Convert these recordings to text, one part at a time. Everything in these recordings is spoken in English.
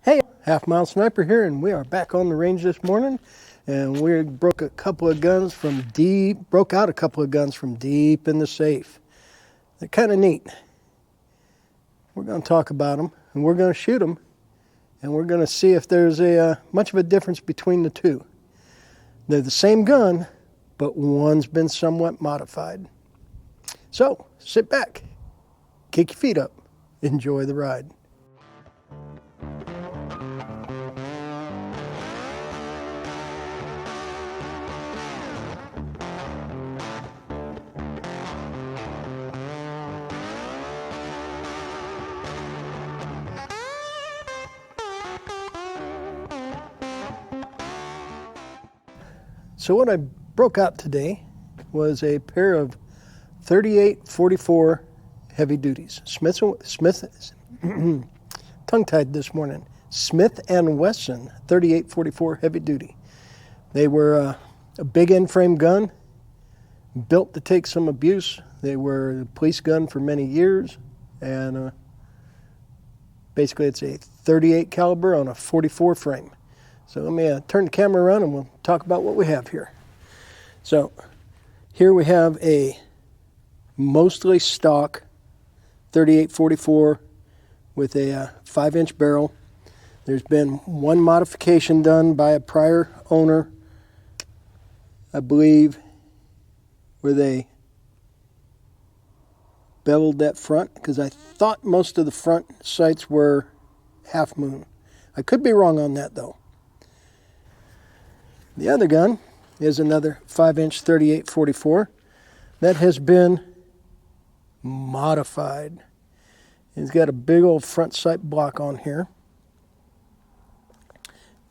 Hey, Halfmilesniper here, and we are back on the range this morning, and we broke out a couple of guns from deep in the safe. They're kind of neat. We're going to talk about them, and we're going to shoot them, and we're going to see if there's much of a difference between the two. They're the same gun, but one's been somewhat modified. So, sit back, kick your feet up, enjoy the ride. So what I broke out today was a pair of 38-44 heavy duties. Tongue-tied this morning. Smith & Wesson 38-44 heavy duty. They were a big end-frame gun, built to take some abuse. They were a police gun for many years, and basically it's a 38 caliber on a 44 frame. So let me turn the camera around and we'll talk about what we have here. So here we have a mostly stock 38-44 with a 5-inch barrel. There's been one modification done by a prior owner, I believe, where they beveled that front, because I thought most of the front sights were half moon. I could be wrong on that though. The other gun is another 5-inch 38-44 that has been modified. It's got a big old front sight block on here.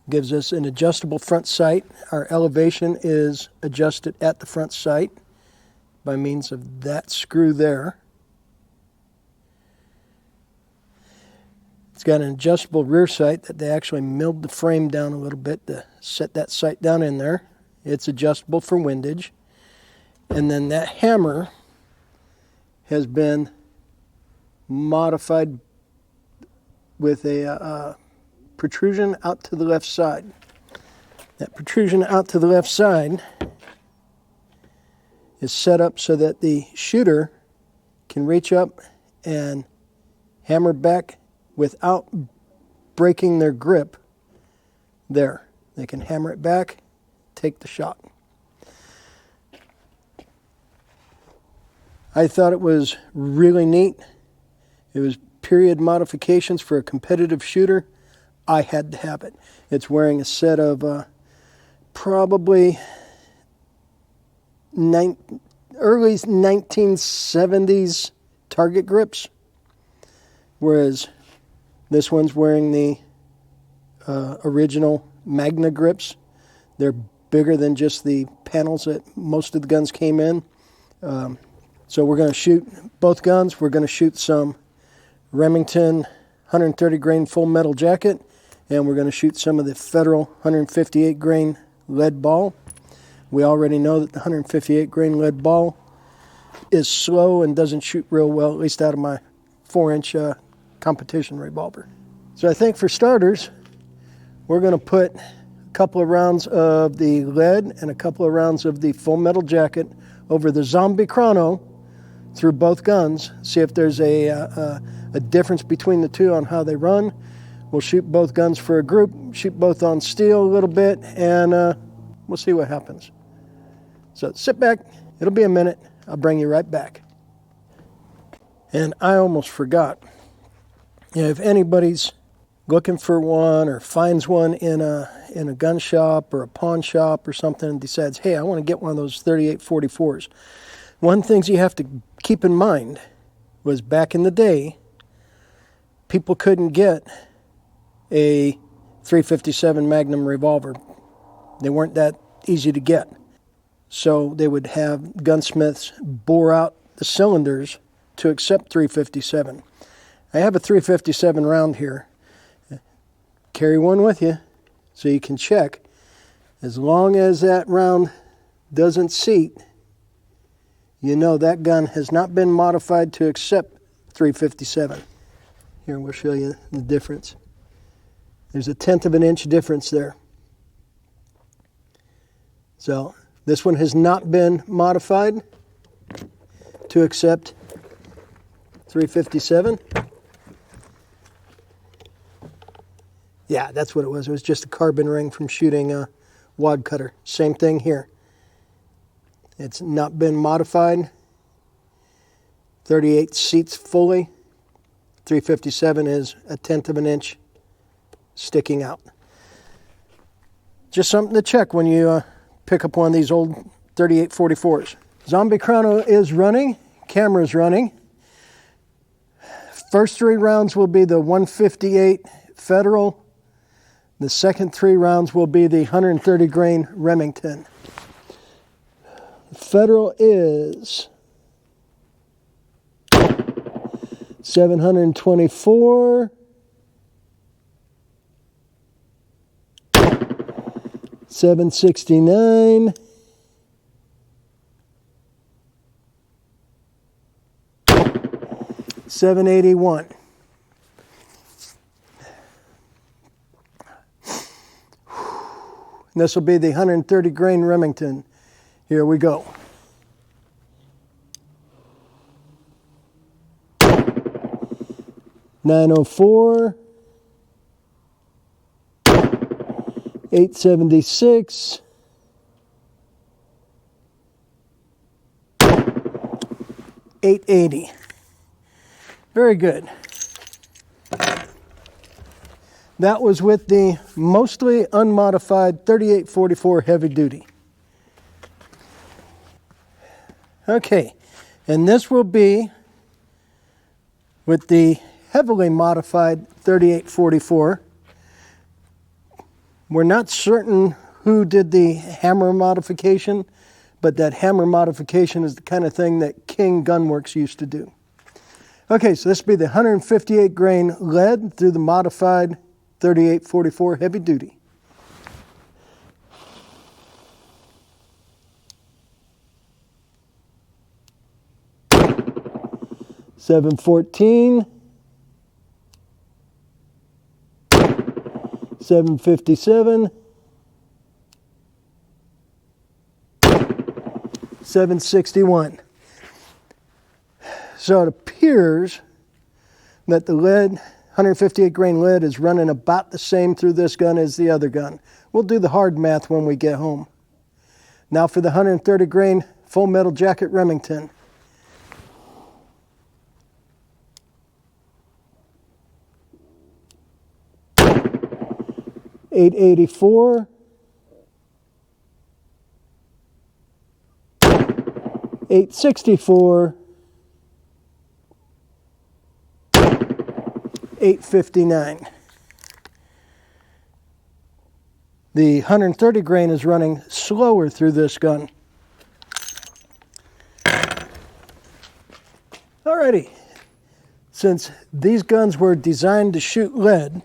Gives us an adjustable front sight. Our elevation is adjusted at the front sight by means of that screw there. It's got an adjustable rear sight that they actually milled the frame down a little bit to set that sight down in there. It's adjustable for windage. And then that hammer has been modified with a protrusion out to the left side. That protrusion out to the left side is set up so that the shooter can reach up and hammer back without breaking their grip there. They can hammer it back, take the shot. I thought it was really neat. It was period modifications for a competitive shooter. I had to have it. It's wearing a set of probably early 1970s target grips, whereas this one's wearing the original Magna grips. They're bigger than just the panels that most of the guns came in. So we're going to shoot both guns. We're going to shoot some Remington 130 grain full metal jacket, and we're going to shoot some of the Federal 158 grain lead ball. We already know that the 158 grain lead ball is slow and doesn't shoot real well, at least out of my 4-inch competition revolver. So I think for starters, we're going to put a couple of rounds of the lead and a couple of rounds of the full metal jacket over the Zombie Chrono through both guns, see if there's a difference between the two on how they run. We'll shoot both guns for a group, shoot both on steel a little bit, and we'll see what happens. So sit back, it'll be a minute, I'll bring you right back. And I almost forgot. If anybody's looking for one or finds one in a gun shop or a pawn shop or something and decides, hey, I want to get one of those 38-44s. One thing you have to keep in mind was back in the day, people couldn't get a .357 Magnum revolver. They weren't that easy to get. So they would have gunsmiths bore out the cylinders to accept .357. I have a .357 round here. Carry one with you so you can check. As long as that round doesn't seat, you know that gun has not been modified to accept .357. Here, we'll show you the difference. There's a 1/10 of an inch difference there. So this one has not been modified to accept 357. Yeah, that's what it was. It was just a carbon ring from shooting a wad cutter. Same thing here. It's not been modified. 38 seats fully. 357 is a 1/10 of an inch sticking out. Just something to check when you pick up one of these old 3844s. Zombie Chrono is running. Camera's running. First 3 rounds will be the 158 Federal. The second 3 rounds will be the 130 grain Remington. Federal is 724, 769, 781. This will be the 130 grain Remington. Here we go. $904, $876, $880. Very good. That was with the mostly unmodified 3844 heavy duty. Okay, and this will be with the heavily modified 3844. We're not certain who did the hammer modification, but that hammer modification is the kind of thing that King Gunworks used to do. Okay, so this will be the 158 grain lead through the modified 3844 heavy duty. $714, $757, $761. So it appears that the lead, 158 grain lead, is running about the same through this gun as the other gun. We'll do the hard math when we get home. Now for the 130 grain full metal jacket Remington. $884, $864, $859. The 130 grain is running slower through this gun. Alrighty, since these guns were designed to shoot lead,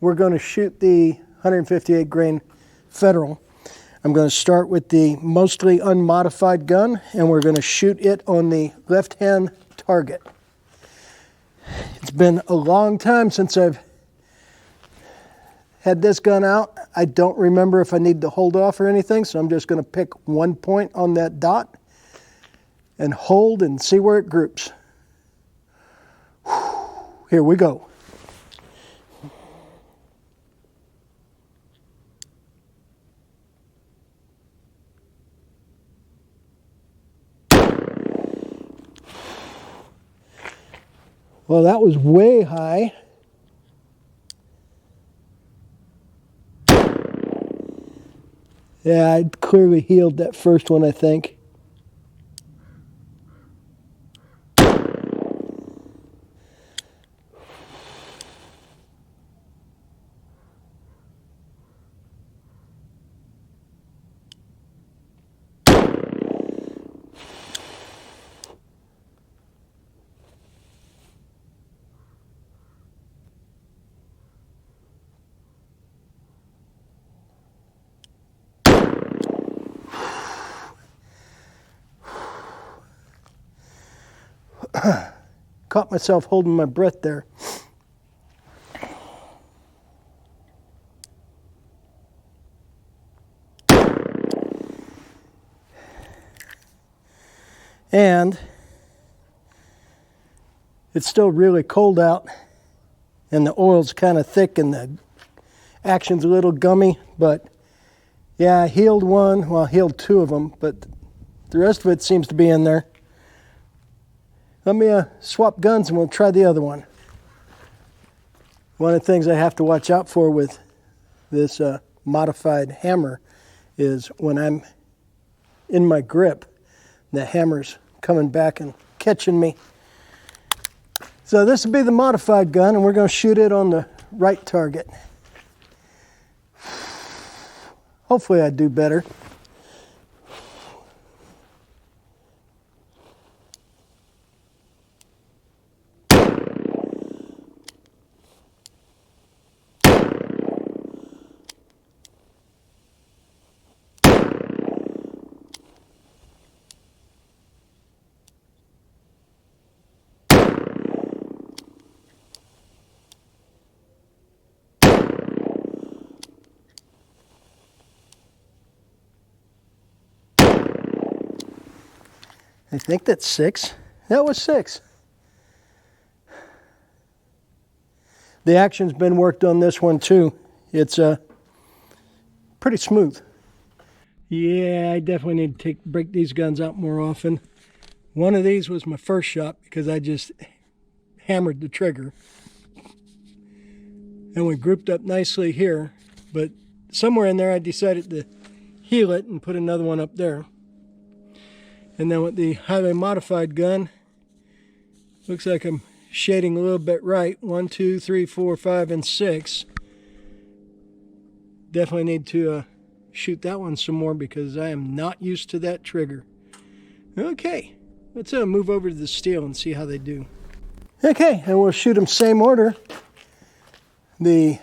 we're going to shoot the 158 grain Federal. I'm going to start with the mostly unmodified gun, and we're going to shoot it on the left-hand target. It's been a long time since I've had this gun out. I don't remember if I need to hold off or anything, so I'm just going to pick one point on that dot and hold and see where it groups. Here we go. Well, that was way high. Yeah, I clearly healed that first one, I think. Caught myself holding my breath there. And it's still really cold out, and the oil's kind of thick and the action's a little gummy, but yeah, I healed one, well, I healed two of them, but the rest of it seems to be in there. Let me swap guns and we'll try the other one. One of the things I have to watch out for with this modified hammer is when I'm in my grip, the hammer's coming back and catching me. So this will be the modified gun, and we're going to shoot it on the right target. Hopefully I do better. I think that's 6. That was 6. The action's been worked on this one too. It's pretty smooth. Yeah, I definitely need to break these guns out more often. One of these was my first shot because I just hammered the trigger. And we grouped up nicely here, but somewhere in there I decided to heal it and put another one up there. And then with the highly modified gun, looks like I'm shading a little bit right. 1, 2, 3, 4, 5, and 6. Definitely need to shoot that one some more because I am not used to that trigger. Okay, let's move over to the steel and see how they do. Okay, and we'll shoot them same order. The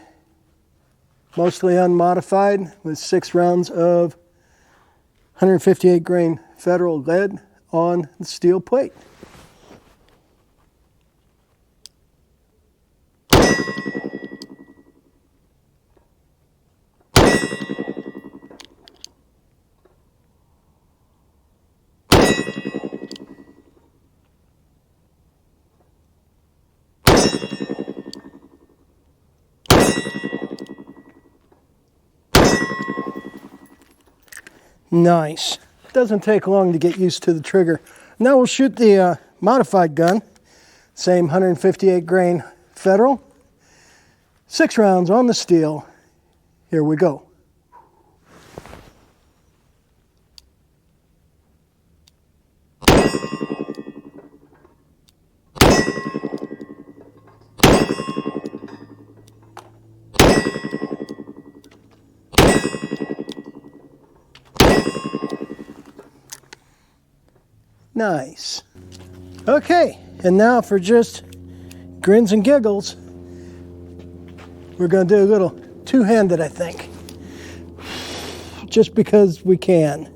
mostly unmodified with 6 rounds of 158 grain Federal lead on the steel plate. Nice. Doesn't take long to get used to the trigger. Now we'll shoot the modified gun. Same 158 grain Federal. 6 rounds on the steel. Here we go. Nice. Okay, and now for just grins and giggles, we're going to do a little two-handed, I think. Just because we can.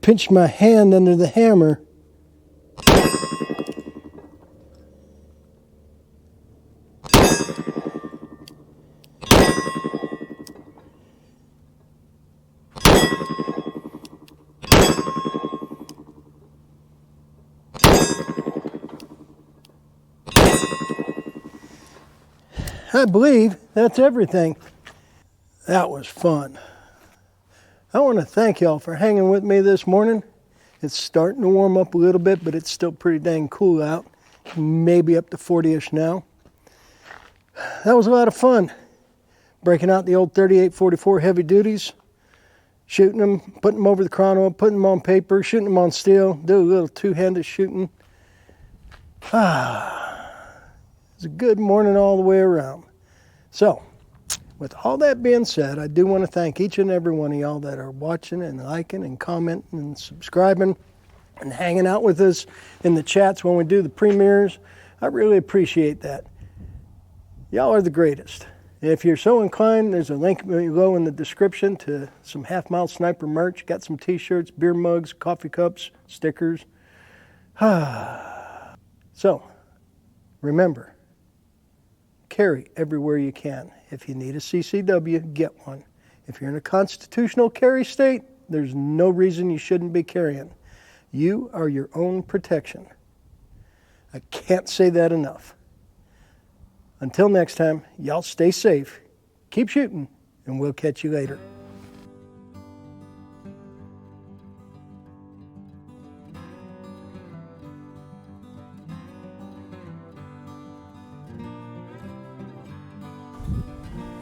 Pinch my hand under the hammer. I believe that's everything. That was fun. I want to thank y'all for hanging with me this morning. It's starting to warm up a little bit, but it's still pretty dang cool out. Maybe up to 40-ish now. That was a lot of fun. Breaking out the old 38-44 heavy duties, shooting them, putting them over the chrono, putting them on paper, shooting them on steel, do a little two-handed shooting. It's a good morning all the way around. So, with all that being said, I do want to thank each and every one of y'all that are watching and liking and commenting and subscribing and hanging out with us in the chats when we do the premieres. I really appreciate that. Y'all are the greatest. If you're so inclined, there's a link below in the description to some Half-Mile Sniper merch. Got some t-shirts, beer mugs, coffee cups, stickers. So, remember, carry everywhere you can. If you need a CCW, get one. If you're in a constitutional carry state, there's no reason you shouldn't be carrying. You are your own protection. I can't say that enough. Until next time, y'all stay safe, keep shooting, and we'll catch you later.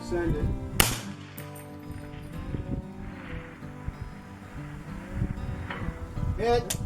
Send it. Hit.